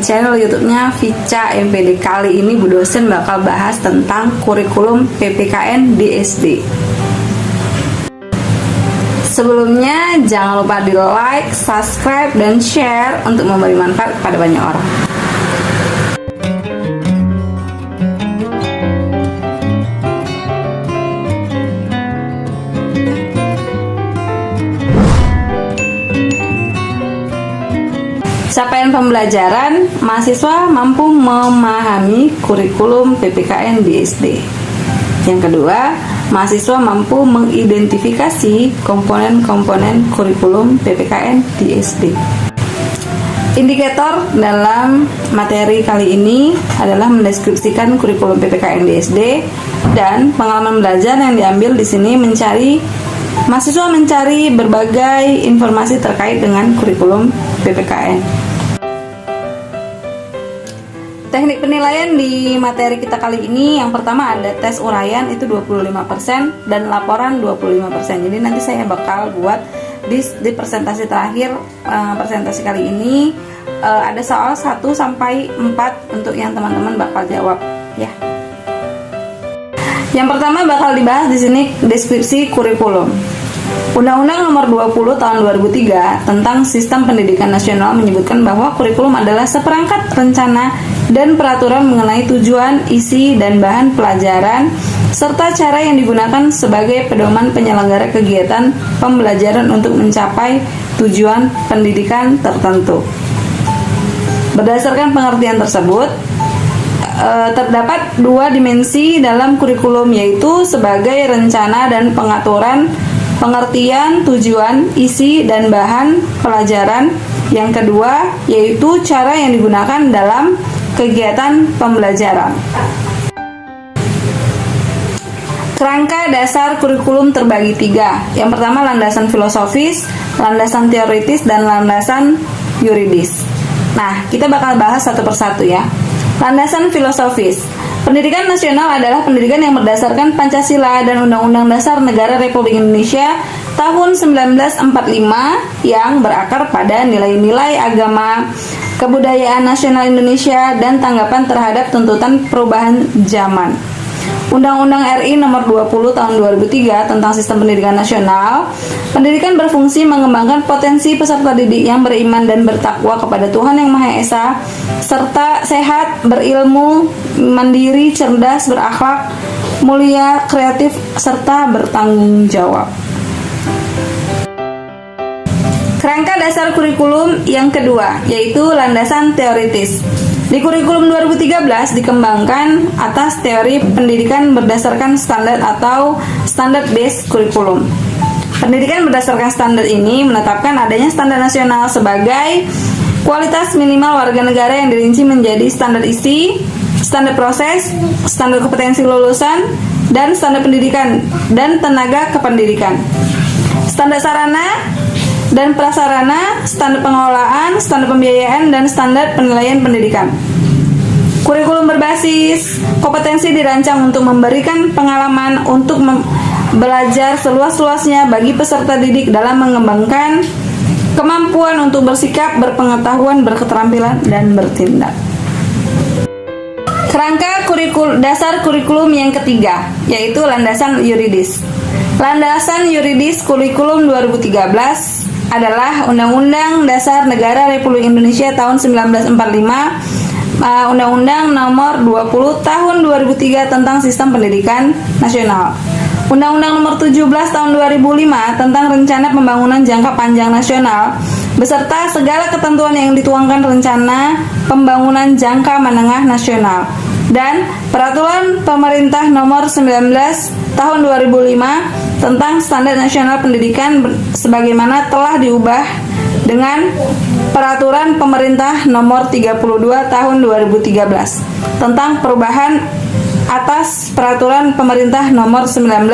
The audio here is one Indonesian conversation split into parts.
channel YouTube-nya Vica MPD. Kali ini Bu dosen bakal bahas tentang kurikulum PPKN di SD. Sebelumnya jangan lupa di like, subscribe, dan share untuk memberi manfaat kepada banyak orang. Capaian pembelajaran, mahasiswa mampu memahami kurikulum PPKN di SD. Yang kedua, mahasiswa mampu mengidentifikasi komponen-komponen kurikulum PPKN di SD. Indikator dalam materi kali ini adalah mendeskripsikan kurikulum PPKN di SD, dan pengalaman belajar yang diambil di sini mahasiswa mencari berbagai informasi terkait dengan kurikulum PPKN. Teknik penilaian di materi kita kali ini, yang pertama ada tes uraian itu 25% dan laporan 25%. Jadi nanti saya bakal buat di presentasi terakhir, presentasi kali ini ada soal 1 sampai 4 untuk yang teman-teman bakal jawab ya. Yang pertama bakal dibahas di sini deskripsi kurikulum. Undang-Undang Nomor 20 Tahun 2003 tentang Sistem Pendidikan Nasional menyebutkan bahwa kurikulum adalah seperangkat rencana dan peraturan mengenai tujuan, isi, dan bahan pelajaran serta cara yang digunakan sebagai pedoman penyelenggara kegiatan pembelajaran untuk mencapai tujuan pendidikan tertentu. Berdasarkan pengertian tersebut, terdapat 2 dimensi dalam kurikulum, yaitu sebagai rencana dan pengaturan pengertian, tujuan, isi, dan bahan pelajaran. Yang kedua, yaitu cara yang digunakan dalam kegiatan pembelajaran. Kerangka dasar kurikulum terbagi 3. Yang pertama, landasan filosofis, landasan teoritis, dan landasan yuridis. Nah, kita bakal bahas satu persatu ya. Landasan filosofis. Pendidikan nasional adalah pendidikan yang berdasarkan Pancasila dan Undang-Undang Dasar Negara Republik Indonesia tahun 1945 yang berakar pada nilai-nilai agama, kebudayaan nasional Indonesia, dan tanggapan terhadap tuntutan perubahan zaman. Undang-Undang RI Nomor 20 Tahun 2003 tentang Sistem Pendidikan Nasional. Pendidikan berfungsi mengembangkan potensi peserta didik yang beriman dan bertakwa kepada Tuhan Yang Maha Esa, serta sehat, berilmu, mandiri, cerdas, berakhlak, mulia, kreatif, serta bertanggung jawab. Kerangka dasar kurikulum yang kedua, yaitu landasan teoritis. Di kurikulum 2013 dikembangkan atas teori pendidikan berdasarkan standar atau standard-based kurikulum. Pendidikan berdasarkan standar ini menetapkan adanya standar nasional sebagai kualitas minimal warga negara yang dirinci menjadi standar isi, standar proses, standar kompetensi lulusan, dan standar pendidikan dan tenaga kependidikan. Standar sarana dan prasarana, standar pengelolaan, standar pembiayaan, dan standar penilaian pendidikan. Kurikulum berbasis kompetensi dirancang untuk memberikan pengalaman untuk belajar seluas-luasnya bagi peserta didik dalam mengembangkan kemampuan untuk bersikap, berpengetahuan, berketerampilan, dan bertindak. Kerangka dasar kurikulum yang ketiga, yaitu landasan yuridis. Landasan yuridis kurikulum 2013 adalah Undang-Undang Dasar Negara Republik Indonesia tahun 1945, Undang-Undang Nomor 20 Tahun 2003 tentang Sistem Pendidikan Nasional, Undang-Undang Nomor 17 Tahun 2005 tentang Rencana Pembangunan Jangka Panjang Nasional, beserta segala ketentuan yang dituangkan Rencana Pembangunan Jangka Menengah Nasional, dan Peraturan Pemerintah Nomor 19 Tahun 2005 tentang Standar Nasional Pendidikan sebagaimana telah diubah dengan Peraturan Pemerintah Nomor 32 Tahun 2013 tentang perubahan atas Peraturan Pemerintah Nomor 19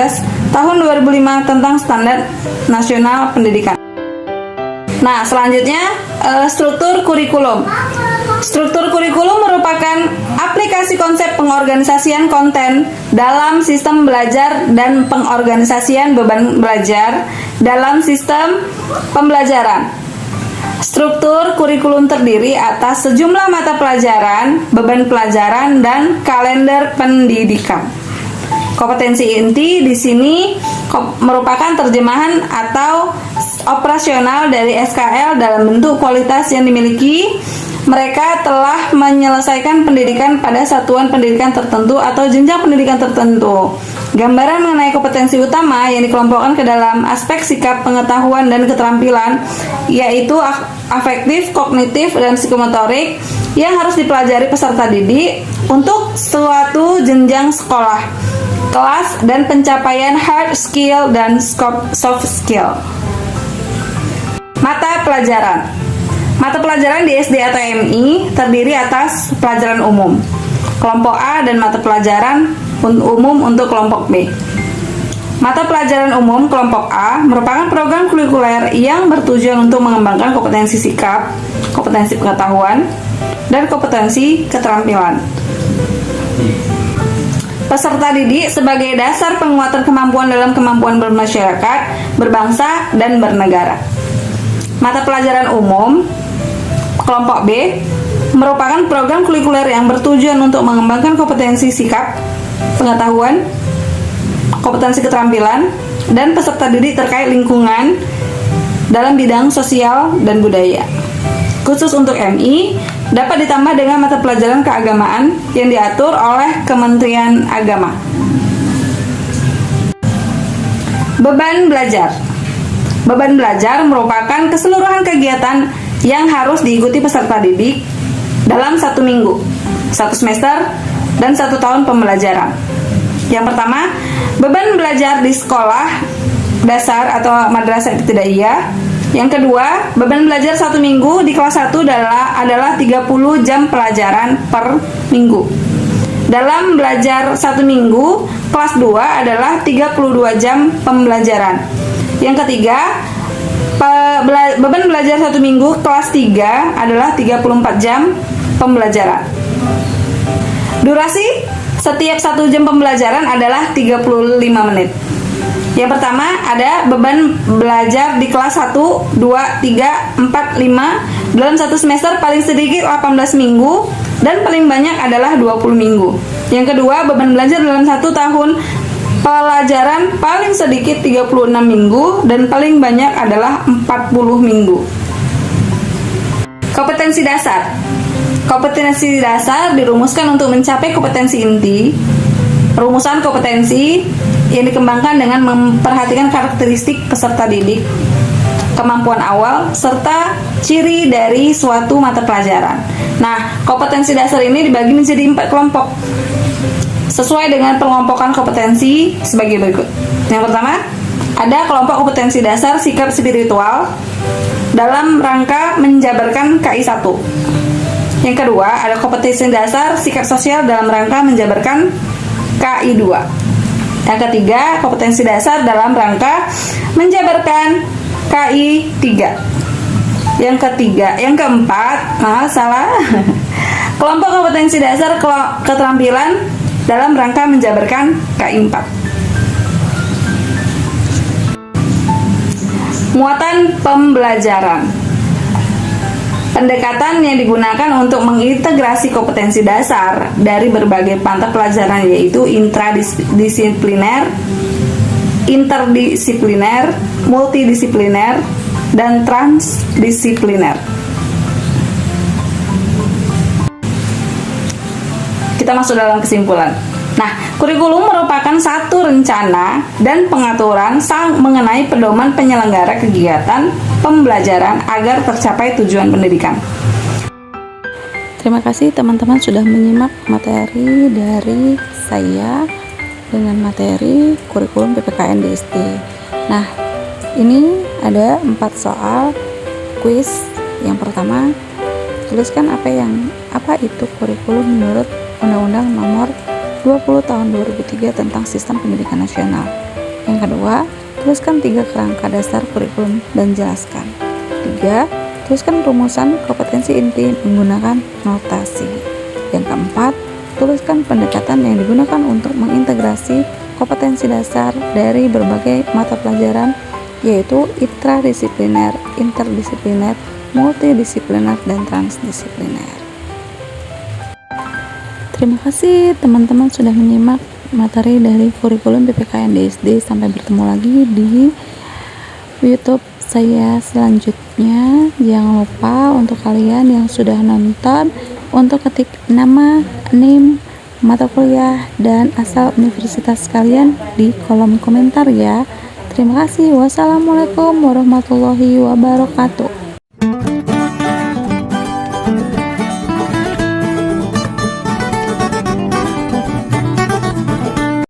Tahun 2005 tentang Standar Nasional Pendidikan. Nah, selanjutnya struktur kurikulum. Struktur kurikulum merupakan aplikasi konsep pengorganisasian konten dalam sistem belajar dan pengorganisasian beban belajar dalam sistem pembelajaran. Struktur kurikulum terdiri atas sejumlah mata pelajaran, beban pelajaran, dan kalender pendidikan. Kompetensi inti di sini merupakan terjemahan atau operasional dari SKL dalam bentuk kualitas yang dimiliki. Mereka telah menyelesaikan pendidikan pada satuan pendidikan tertentu atau jenjang pendidikan tertentu. Gambaran mengenai kompetensi utama yang dikelompokkan ke dalam aspek sikap, pengetahuan, dan keterampilan, yaitu afektif, kognitif, dan psikomotorik yang harus dipelajari peserta didik untuk suatu jenjang sekolah, kelas, dan pencapaian hard skill dan soft skill. Mata pelajaran. Mata pelajaran di SD atau MI terdiri atas pelajaran umum, kelompok A, dan mata pelajaran umum untuk kelompok B. Mata pelajaran umum kelompok A merupakan program kurikuler yang bertujuan untuk mengembangkan kompetensi sikap, kompetensi pengetahuan, dan kompetensi keterampilan peserta didik sebagai dasar penguatan kemampuan dalam kemampuan bermasyarakat, berbangsa, dan bernegara. Mata pelajaran umum kelompok B merupakan program kurikuler yang bertujuan untuk mengembangkan kompetensi sikap, pengetahuan, kompetensi keterampilan, dan peserta didik terkait lingkungan dalam bidang sosial dan budaya. Khusus untuk MI, dapat ditambah dengan mata pelajaran keagamaan yang diatur oleh Kementerian Agama. Beban belajar. Beban belajar merupakan keseluruhan kegiatan yang harus diikuti peserta didik dalam 1 minggu, 1 semester, dan 1 tahun pembelajaran. Yang pertama, beban belajar di sekolah dasar atau madrasah ibtidaiyah. Yang kedua, beban belajar 1 minggu di kelas 1 adalah 30 jam pelajaran per minggu. Dalam belajar 1 minggu, kelas 2 adalah 32 jam pembelajaran. Yang ketiga, beban belajar 1 minggu kelas 3 adalah 34 jam pembelajaran. Durasi setiap 1 jam pembelajaran adalah 35 menit. Yang pertama ada beban belajar di kelas 1, 2, 3, 4, 5 dalam 1 semester paling sedikit 18 minggu dan paling banyak adalah 20 minggu. Yang kedua, beban belajar dalam 1 tahun pelajaran paling sedikit 36 minggu dan paling banyak adalah 40 minggu. Kompetensi dasar. Kompetensi dasar dirumuskan untuk mencapai kompetensi inti. Rumusan kompetensi yang dikembangkan dengan memperhatikan karakteristik peserta didik, kemampuan awal, serta ciri dari suatu mata pelajaran. Nah, kompetensi dasar ini dibagi menjadi 4 kelompok sesuai dengan pengelompokan kompetensi sebagai berikut. Yang pertama, ada kelompok kompetensi dasar sikap spiritual dalam rangka menjabarkan KI1. Yang kedua, ada kompetensi dasar sikap sosial dalam rangka menjabarkan KI2. Yang ketiga, kompetensi dasar dalam rangka menjabarkan KI3. Yang keempat, kelompok kompetensi dasar keterampilan dalam rangka menjabarkan KI4. Muatan pembelajaran. Pendekatan yang digunakan untuk mengintegrasi kompetensi dasar dari berbagai mata pelajaran yaitu intradisipliner, interdisipliner, multidisipliner, dan transdisipliner. Kita masuk dalam kesimpulan. Nah, kurikulum merupakan satu rencana dan pengaturan mengenai pedoman penyelenggara kegiatan pembelajaran agar tercapai tujuan pendidikan. Terima kasih teman-teman sudah menyimak materi dari saya dengan materi kurikulum PPKN di SD. Nah, ini ada 4 soal kuis. Yang pertama, tuliskan apa itu kurikulum menurut Undang-Undang Nomor 20 Tahun 2003 tentang Sistem Pendidikan Nasional. Yang kedua, tuliskan 3 kerangka dasar kurikulum dan jelaskan. 3. Tuliskan rumusan kompetensi inti menggunakan notasi. Yang keempat, tuliskan pendekatan yang digunakan untuk mengintegrasi kompetensi dasar dari berbagai mata pelajaran yaitu intradisipliner, interdisipliner, multidisipliner dan transdisipliner. Terima kasih teman-teman sudah menyimak materi dari kurikulum PPKN di SD. Sampai bertemu lagi di YouTube saya selanjutnya. Jangan lupa untuk kalian yang sudah nonton untuk ketik nama, NIM, mata kuliah, dan asal universitas kalian di kolom komentar ya. Terima kasih. Wassalamualaikum warahmatullahi wabarakatuh.